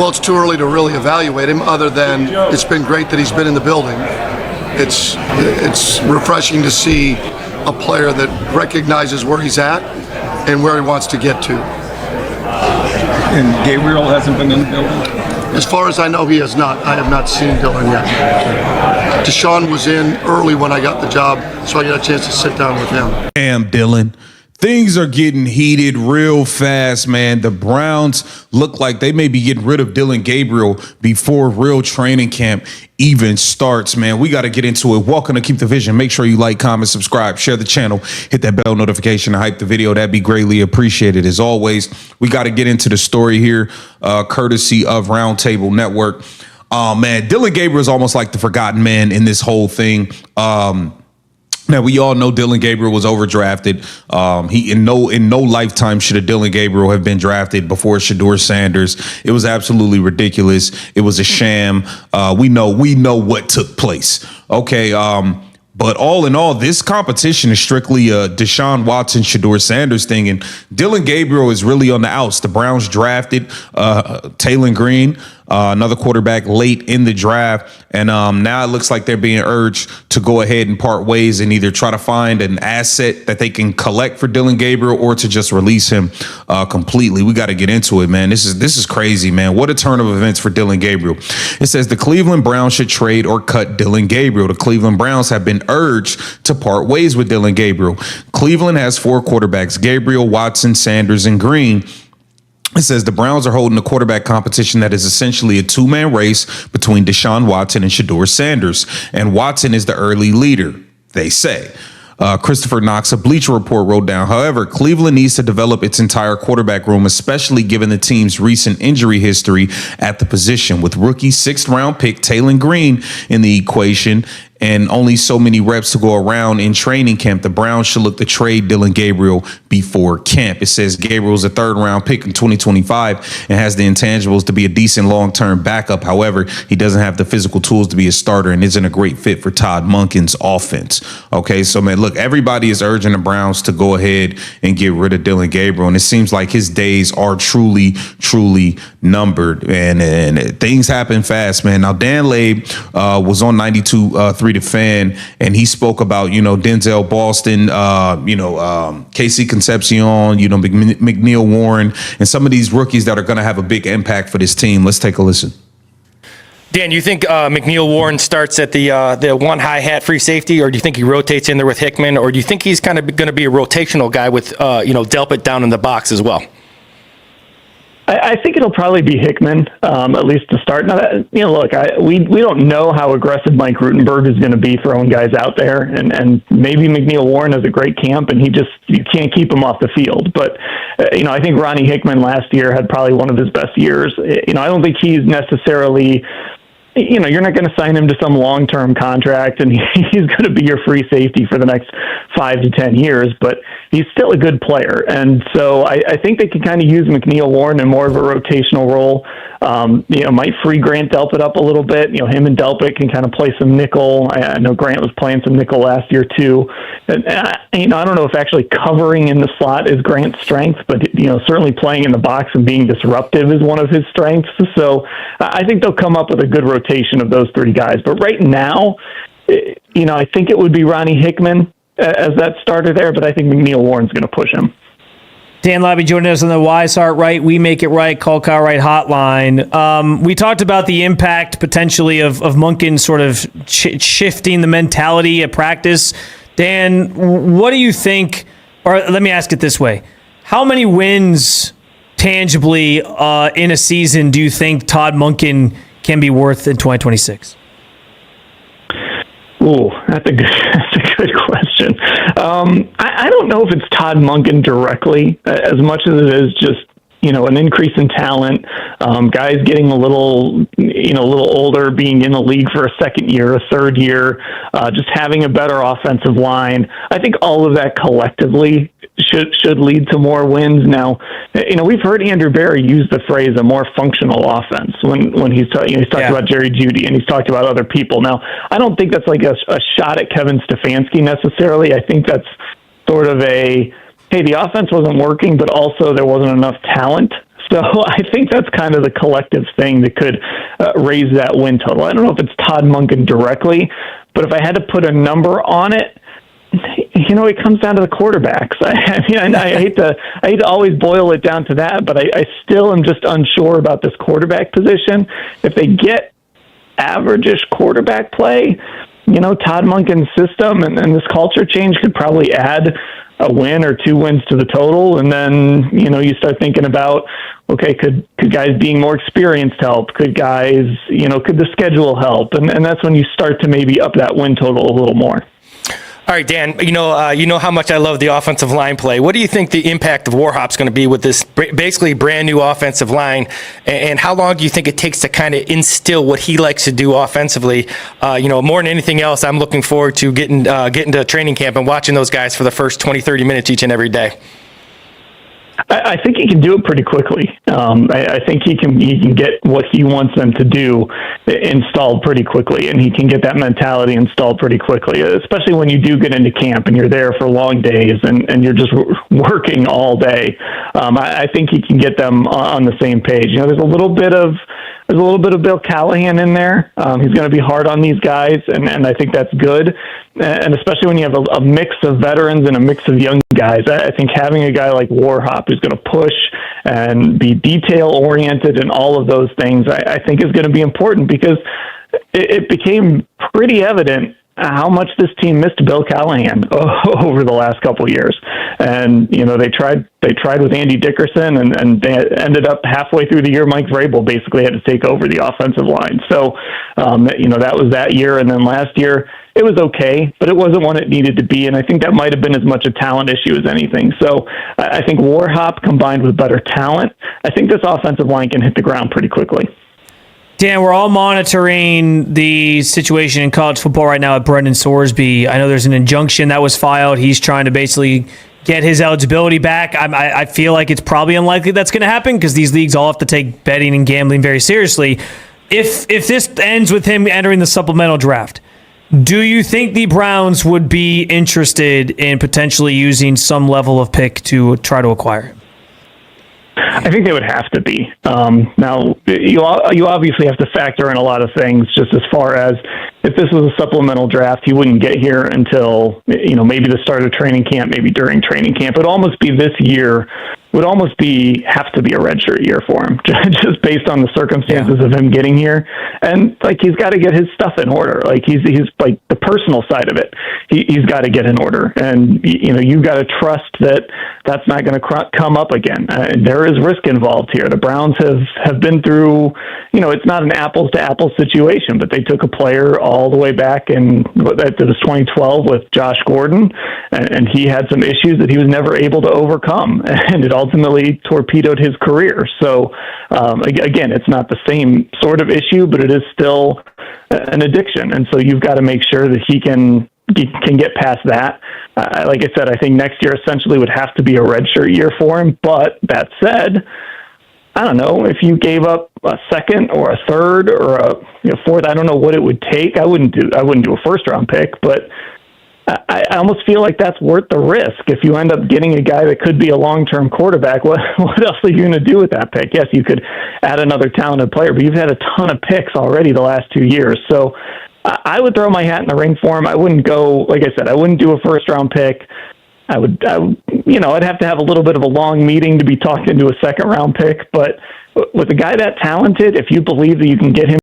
Well, it's too early to really evaluate him, other than it's been great that he's been in the building. It's refreshing to see a player that recognizes where he's at and where he wants to get to. And Gabriel hasn't been in the building? As far as I know, he has not. I have not seen Dillon yet. Deshaun was in early when I got the job, so I got a chance to sit down with him. Damn, Dillon. Things are getting heated real fast, man. The Browns look like they may be getting rid of Dillon Gabriel before real training camp even starts, man. We got to get into it. Welcome to Keep the Vision. Make sure you like, comment, subscribe, share the channel, hit that bell notification, and hype the video. That'd be greatly appreciated. As always, we got to get into the story here, courtesy of Roundtable Network. Man, Dillon Gabriel is almost like the forgotten man in this whole thing. Now, we all know Dillon Gabriel was overdrafted. He in no lifetime should have Dillon Gabriel have been drafted before Shedeur Sanders. It was absolutely ridiculous. It was a sham. We know what took place. Okay. But all in all, this competition is strictly a Deshaun Watson, Shedeur Sanders thing. And Dillon Gabriel is really on the outs. The Browns drafted Taylor Green, another quarterback, late in the draft. And now it looks like they're being urged to go ahead and part ways and either try to find an asset that they can collect for Dillon Gabriel or to just release him completely. We got to get into it, man. This is crazy, man. What a turn of events for Dillon Gabriel. It says the Cleveland Browns should trade or cut Dillon Gabriel. The Cleveland Browns have been urged to part ways with Dillon Gabriel. Cleveland has 4 quarterbacks: Gabriel, Watson, Sanders, and Green. It says the Browns are holding a quarterback competition that is essentially a 2-man race between Deshaun Watson and Shedeur Sanders. And Watson is the early leader, they say. Christopher Knox, a Bleacher Report, wrote down, however, Cleveland needs to develop its entire quarterback room, especially given the team's recent injury history at the position. With rookie 6th-round pick Taylor Green in the equation and only so many reps to go around in training camp, the Browns should look to trade Dillon Gabriel before camp. It says Gabriel's a 3rd-round pick in 2025 and has the intangibles to be a decent long-term backup. However, he doesn't have the physical tools to be a starter and isn't a great fit for Todd Monken's offense. Okay, so, man, look, everybody is urging the Browns to go ahead and get rid of Dillon Gabriel, and it seems like his days are truly numbered, and things happen fast, man. Now, Dan Labe was on 92.3 The Fan, and he spoke about, Denzel Boston, KC Concepcion, McNeil Warren, and some of these rookies that are going to have a big impact for this team. Let's take a listen. Dan, you think McNeil Warren starts at the one hi-hat free safety, or do you think he rotates in there with Hickman, or do you think he's kind of going to be a rotational guy with, Delpit down in the box as well? I think it'll probably be Hickman, at least to start. Now, look, we don't know how aggressive Mike Rutenberg is going to be throwing guys out there, and maybe McNeil Warren has a great camp, and you can't keep him off the field. But I think Ronnie Hickman last year had probably one of his best years. I don't think he's necessarily. You're not going to sign him to some long-term contract, and he's going to be your free safety for the next 5 to 10 years, but he's still a good player. And so I think they can kind of use McNeil Warren in more of a rotational role. Might free Grant Delpit up a little bit. Him and Delpit can kind of play some nickel. I know Grant was playing some nickel last year too. And, I don't know if actually covering in the slot is Grant's strength, but certainly playing in the box and being disruptive is one of his strengths. So I think they'll come up with a good rotation of those 3 guys. But right now, I think it would be Ronnie Hickman as that starter there, but I think McNeil Warren's going to push him. Dan Labby joining us on the Wise Heart Right, We Make It Right, Call Car Right hotline. We talked about the impact potentially of Monken sort of shifting the mentality at practice. Dan, what do you think, or let me ask it this way. How many wins tangibly in a season do you think Todd Monken can be worth in 2026? Ooh, that's a good question. I don't know if it's Todd Monken directly as much as it is just an increase in talent, guys getting a little older, being in the league for a 2nd year, a 3rd year, just having a better offensive line. I think all of that collectively should lead to more wins. Now, we've heard Andrew Berry use the phrase "a more functional offense" when he's talked about Jerry Jeudy, and he's talked about other people. Now, I don't think that's like a shot at Kevin Stefanski necessarily. I think that's sort of hey, the offense wasn't working, but also there wasn't enough talent So I think that's kind of the collective thing that could raise that win total. I don't know if it's Todd Monken directly, but if I had to put a number on it, it comes down to the quarterbacks. I hate to always boil it down to that, but I still am just unsure about this quarterback position. If they get average-ish quarterback play, Todd Monken's system and this culture change could probably add a win or 2 wins to the total. And then, you start thinking about, okay, could guys being more experienced help? Could guys, could the schedule help? And that's when you start to maybe up that win total a little more. All right, Dan, you know how much I love the offensive line play. What do you think the impact of Warhop's going to be with this basically brand new offensive line? And how long do you think it takes to kind of instill what he likes to do offensively? More than anything else, I'm looking forward to getting to training camp and watching those guys for the first 20, 30 minutes each and every day. I think he can do it pretty quickly. I think he can get what he wants them to do installed pretty quickly, and he can get that mentality installed pretty quickly, especially when you do get into camp and you're there for long days and you're just working all day. I think he can get them on the same page. There's a little bit of Bill Callahan in there. He's going to be hard on these guys, and I think that's good. And especially when you have a mix of veterans and a mix of young guys, I think having a guy like Warhop who's going to push and be detail-oriented and all of those things, I think is going to be important, because it became pretty evident how much this team missed Bill Callahan over the last couple of years. And, they tried with Andy Dickerson and they ended up halfway through the year, Mike Vrabel basically had to take over the offensive line. So, that was that year. And then last year it was okay, but it wasn't what it needed to be. And I think that might have been as much a talent issue as anything. So I think Warhop combined with better talent, I think this offensive line can hit the ground pretty quickly. Dan, we're all monitoring the situation in college football right now at Brendan Sorsby. I know there's an injunction that was filed. He's trying to basically get his eligibility back. I feel like it's probably unlikely that's going to happen, because these leagues all have to take betting and gambling very seriously. If this ends with him entering the supplemental draft, do you think the Browns would be interested in potentially using some level of pick to try to acquire him? I think they would have to be. Now, you obviously have to factor in a lot of things, just as far as if this was a supplemental draft, he wouldn't get here until, maybe the start of training camp, maybe during training camp. It would almost be this year, have to be a redshirt year for him, just based on the circumstances of him getting here. And he's got to get his stuff in order. He's like the personal side of it. He's got to get in order. And, you've got to trust that that's not going to come up again. There is risk involved here. The Browns have been through, it's not an apples to apples situation, but they took a player all the way back in, it was 2012 with Josh Gordon, and he had some issues that he was never able to overcome, and it ultimately torpedoed his career. So, again, it's not the same sort of issue, but it is still an addiction, and so you've got to make sure that he can get past that. Like I said, I think next year essentially would have to be a redshirt year for him. But that said, I don't know, if you gave up a second or a third or a fourth, I don't know what it would take. I wouldn't do a first round pick, but I almost feel like that's worth the risk. If you end up getting a guy that could be a long-term quarterback, what else are you going to do with that pick? Yes, you could add another talented player, but you've had a ton of picks already the last 2 years. So I would throw my hat in the ring for him. I wouldn't go, like I said, I wouldn't do a first-round pick. I'd have to have a little bit of a long meeting to be talked into a second-round pick. But with a guy that talented, if you believe that you can get him